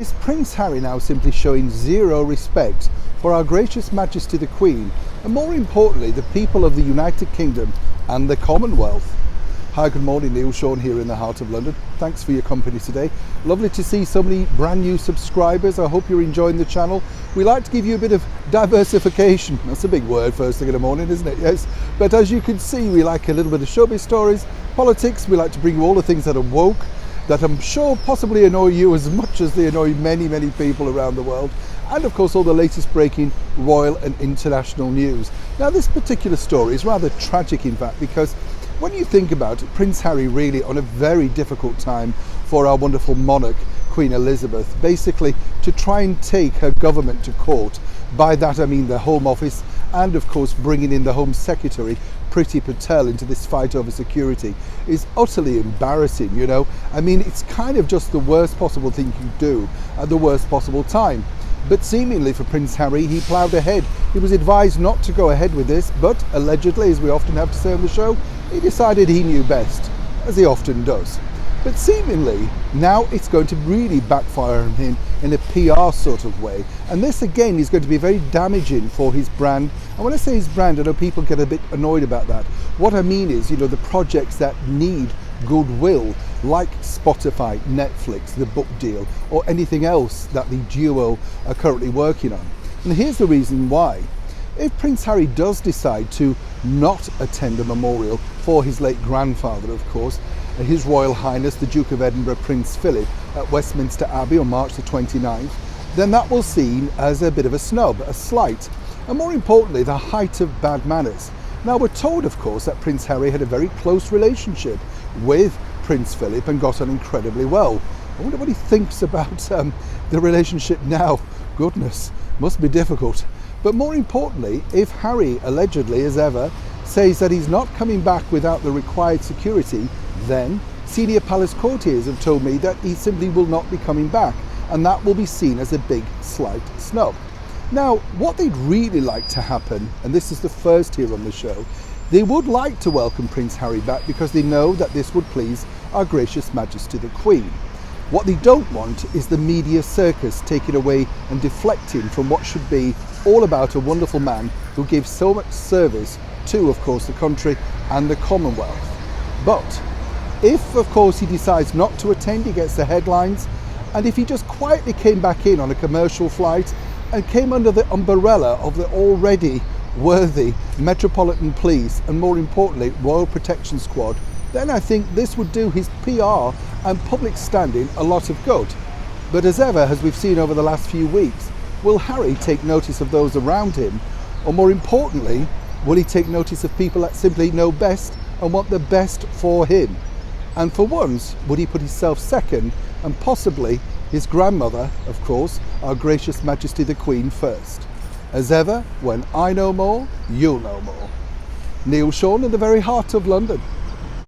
Is Prince Harry now simply showing zero respect for our gracious Majesty the Queen, and more importantly, the people of the United Kingdom and the Commonwealth? Hi, good morning, Neil Sean here in the heart of London. Thanks for your company today. Lovely to see so many brand new subscribers. I hope you're enjoying the channel. We like to give you a bit of diversification. That's a big word first thing in the morning, isn't it? Yes. But as you can see, we like a little bit of showbiz stories, politics. We like to bring you all the things that are woke, that I'm sure possibly annoy you as much as they annoy many, many people around the world. And of course, all the latest breaking royal and international news. Now, this particular story is rather tragic, in fact, because when you think about it, Prince Harry really on a very difficult time for our wonderful monarch, Queen Elizabeth, basically to try and take her government to court. By that I mean the Home Office, and of course bringing in the Home Secretary, Priti Patel, into this fight over security is utterly embarrassing, you know. I mean, it's kind of just the worst possible thing you can do at the worst possible time. But seemingly for Prince Harry, he ploughed ahead. He was advised not to go ahead with this, but allegedly, as we often have to say on the show, he decided he knew best, as he often does. But seemingly, now it's going to really backfire on him in a PR sort of way. And this again is going to be very damaging for his brand. And when I say his brand, I know people get a bit annoyed about that. What I mean is, you know, the projects that need goodwill, like Spotify, Netflix, the book deal, or anything else that the duo are currently working on. And here's the reason why. If Prince Harry does decide to not attend a memorial for his late grandfather, of course, His Royal Highness the Duke of Edinburgh, Prince Philip, at Westminster Abbey on March the 29th, then that will seem as a bit of a snub, a slight, and more importantly, the height of bad manners. Now, we're told, of course, that Prince Harry had a very close relationship with Prince Philip and got on incredibly well. I wonder what he thinks about the relationship now. Goodness, must be difficult. But more importantly, if Harry, allegedly as ever, says that he's not coming back without the required security, then senior palace courtiers have told me that he simply will not be coming back, and that will be seen as a big slight snub. Now, what they'd really like to happen, and this is the first here on the show, they would like to welcome Prince Harry back because they know that this would please our gracious Majesty the Queen. What they don't want is the media circus taking away and deflecting from what should be all about a wonderful man who gives so much service to, of course, the country and the Commonwealth. But if, of course, he decides not to attend, he gets the headlines, and if he just quietly came back in on a commercial flight and came under the umbrella of the already worthy Metropolitan Police and, more importantly, Royal Protection Squad, then I think this would do his PR and public standing a lot of good. But as ever, as we've seen over the last few weeks, will Harry take notice of those around him? Or more importantly, will he take notice of people that simply know best and want the best for him? And for once, would he put himself second and possibly his grandmother, of course, our gracious Majesty the Queen, first? As ever, when I know more, you'll know more. Neil Sean in the very heart of London.